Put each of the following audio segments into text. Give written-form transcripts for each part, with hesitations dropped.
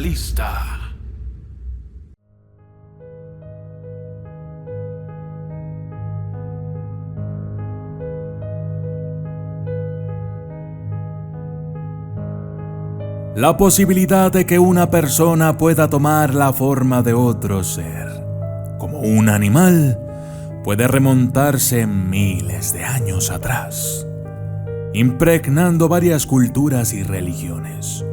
Realista. La posibilidad de que una persona pueda tomar la forma de otro ser, como un animal, puede remontarse miles de años atrás, impregnando varias culturas y religiones.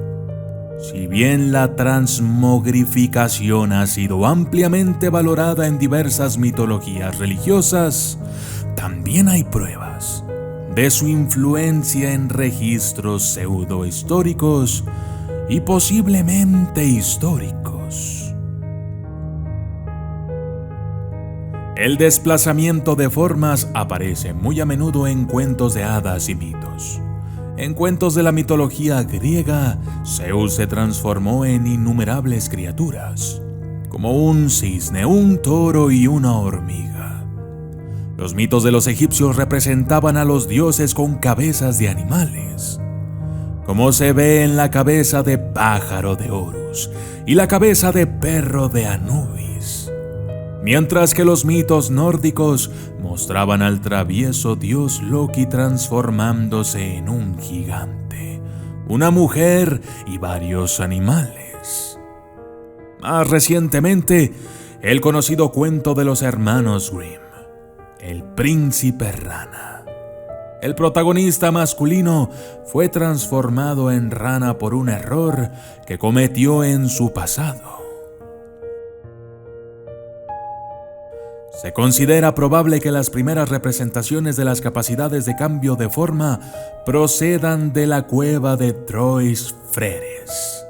Si bien la transmogrificación ha sido ampliamente valorada en diversas mitologías religiosas, también hay pruebas de su influencia en registros pseudohistóricos y posiblemente históricos. El desplazamiento de formas aparece muy a menudo en cuentos de hadas y mitos. En cuentos de la mitología griega, Zeus se transformó en innumerables criaturas, como un cisne, un toro y una hormiga. Los mitos de los egipcios representaban a los dioses con cabezas de animales, como se ve en la cabeza de pájaro de Horus y la cabeza de perro de Anubis, mientras que los mitos nórdicos mostraban al travieso dios Loki transformándose en un gigante, una mujer y varios animales. Más recientemente, el conocido cuento de los hermanos Grimm, El príncipe rana. El protagonista masculino fue transformado en rana por un error que cometió en su pasado. Se considera probable que las primeras representaciones de las capacidades de cambio de forma procedan de la cueva de Trois-Freres,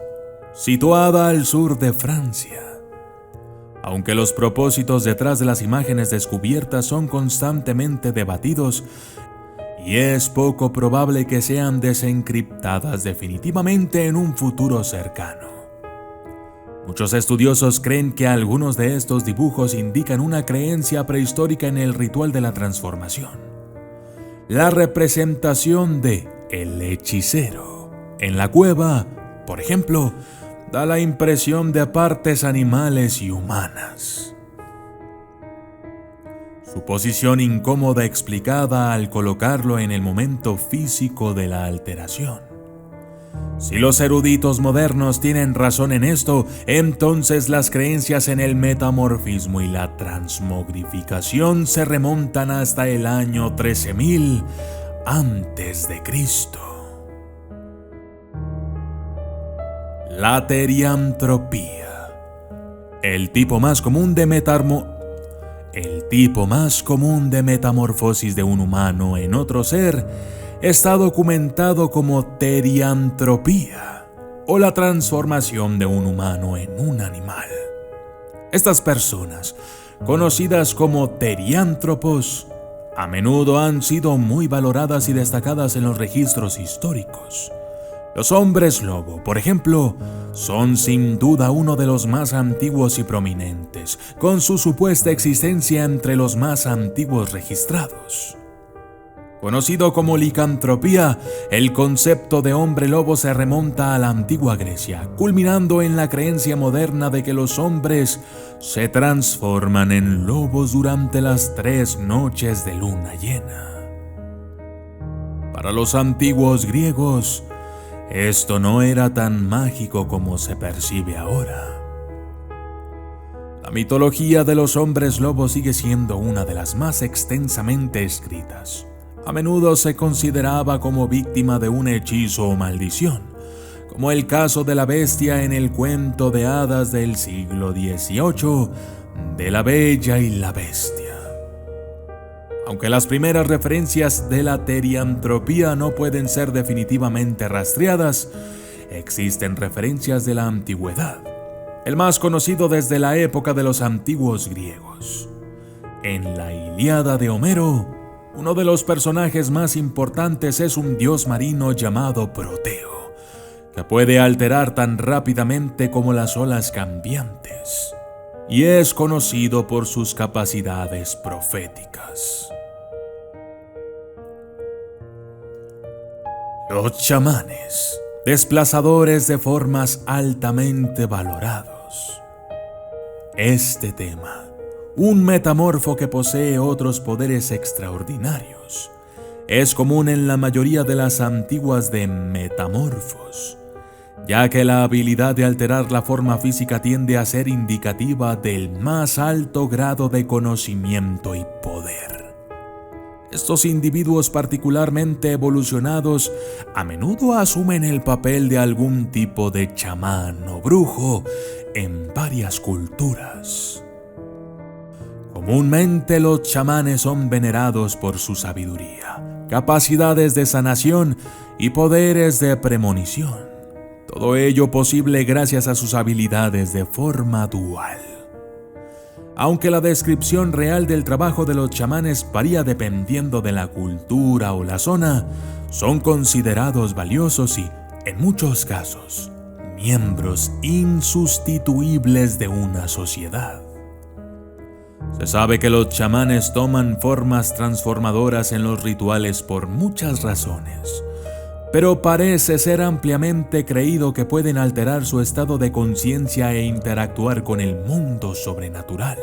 situada al sur de Francia. Aunque los propósitos detrás de las imágenes descubiertas son constantemente debatidos, y es poco probable que sean desencriptadas definitivamente en un futuro cercano. Muchos estudiosos creen que algunos de estos dibujos indican una creencia prehistórica en el ritual de la transformación. La representación de el hechicero en la cueva, por ejemplo, da la impresión de partes animales y humanas. Su posición incómoda explicada al colocarlo en el momento físico de la alteración. Si los eruditos modernos tienen razón en esto, entonces las creencias en el metamorfismo y la transmogrificación se remontan hasta el año 13.000 antes de Cristo. La teriantropía. El tipo más común de metamorfosis de un humano en otro ser está documentado como teriantropía, o la transformación de un humano en un animal. Estas personas, conocidas como teriántropos, a menudo han sido muy valoradas y destacadas en los registros históricos. Los hombres lobo, por ejemplo, son sin duda uno de los más antiguos y prominentes, con su supuesta existencia entre los más antiguos registrados. Conocido como licantropía, el concepto de hombre lobo se remonta a la antigua Grecia, culminando en la creencia moderna de que los hombres se transforman en lobos durante las 3 noches de luna llena. Para los antiguos griegos, esto no era tan mágico como se percibe ahora. La mitología de los hombres lobos sigue siendo una de las más extensamente escritas. A menudo se consideraba como víctima de un hechizo o maldición, como el caso de la bestia en el cuento de hadas del siglo XVIII, de La Bella y la Bestia. Aunque las primeras referencias de la teriantropía no pueden ser definitivamente rastreadas, existen referencias de la antigüedad, el más conocido desde la época de los antiguos griegos. En la Ilíada de Homero, uno de los personajes más importantes es un dios marino llamado Proteo, que puede alterar tan rápidamente como las olas cambiantes, y es conocido por sus capacidades proféticas. Los chamanes. desplazadores de formas altamente valorados. Este tema, un metamorfo que posee otros poderes extraordinarios, es común en la mayoría de las antiguas de metamorfos, ya que la habilidad de alterar la forma física tiende a ser indicativa del más alto grado de conocimiento y poder. Estos individuos particularmente evolucionados a menudo asumen el papel de algún tipo de chamán o brujo en varias culturas. Comúnmente los chamanes son venerados por su sabiduría, capacidades de sanación y poderes de premonición. Todo ello posible gracias a sus habilidades de forma dual. Aunque la descripción real del trabajo de los chamanes varía dependiendo de la cultura o la zona, son considerados valiosos y, en muchos casos, miembros insustituibles de una sociedad. Se sabe que los chamanes toman formas transformadoras en los rituales por muchas razones, pero parece ser ampliamente creído que pueden alterar su estado de conciencia e interactuar con el mundo sobrenatural.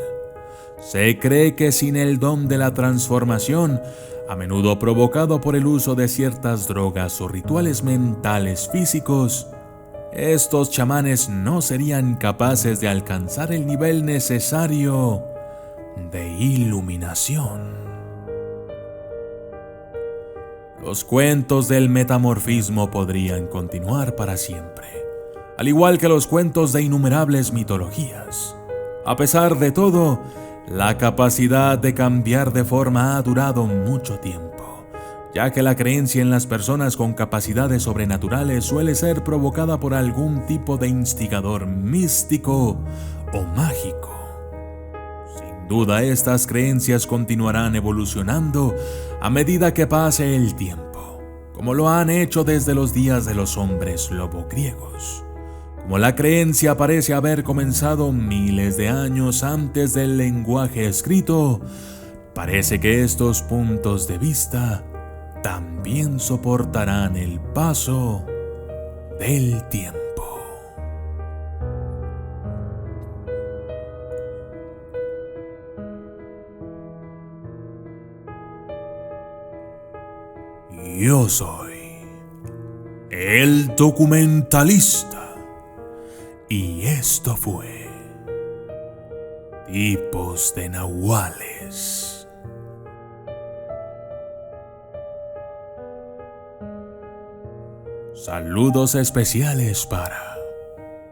Se cree que sin el don de la transformación, a menudo provocado por el uso de ciertas drogas o rituales mentales físicos, estos chamanes no serían capaces de alcanzar el nivel necesario de iluminación. Los cuentos del metamorfismo podrían continuar para siempre, al igual que los cuentos de innumerables mitologías. A pesar de todo, la capacidad de cambiar de forma ha durado mucho tiempo, ya que la creencia en las personas con capacidades sobrenaturales suele ser provocada por algún tipo de instigador místico o mágico. Sin duda, estas creencias continuarán evolucionando a medida que pase el tiempo, como lo han hecho desde los días de los hombres lobo griegos. Como la creencia parece haber comenzado miles de años antes del lenguaje escrito, parece que estos puntos de vista también soportarán el paso del tiempo. Yo soy el documentalista y esto fue Tipos de Nahuales. Saludos especiales para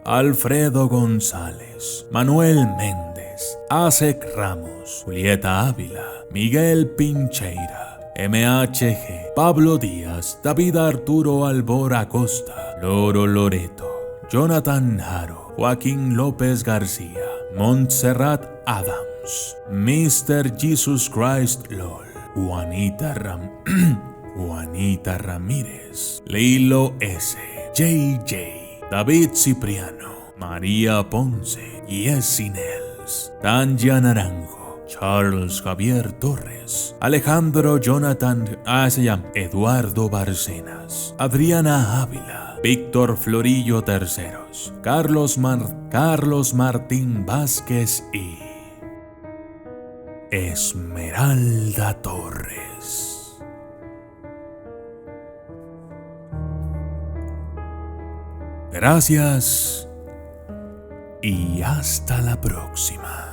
Alfredo González, Manuel Méndez, Asek Ramos, Julieta Ávila, Miguel Pincheira, MHG, Pablo Díaz, David Arturo Albor Acosta, Loro Loreto, Jonathan Haro, Joaquín López García, Montserrat Adams, Mr. Jesus Christ LOL, Juanita Ramírez, Lilo S, JJ, David Cipriano, María Ponce, Jessy Nels, Tanya Naranjo, Charles Javier Torres, Alejandro Jonathan Eduardo Barcenas, Adriana Ávila, Víctor Florillo Terceros, Carlos Martín Vázquez y Esmeralda Torres. Gracias y hasta la próxima.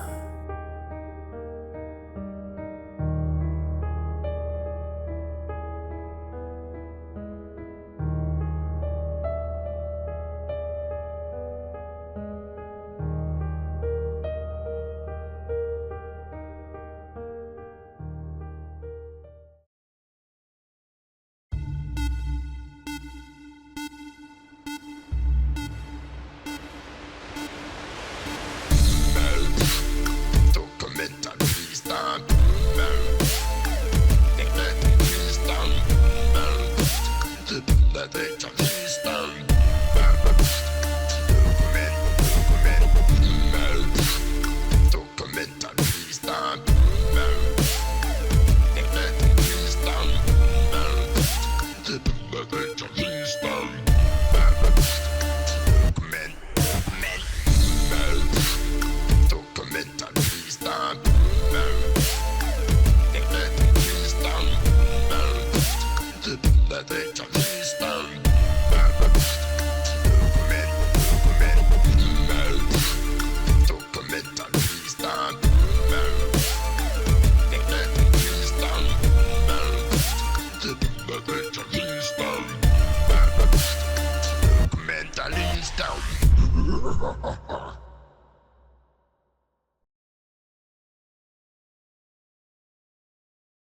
Documentalista.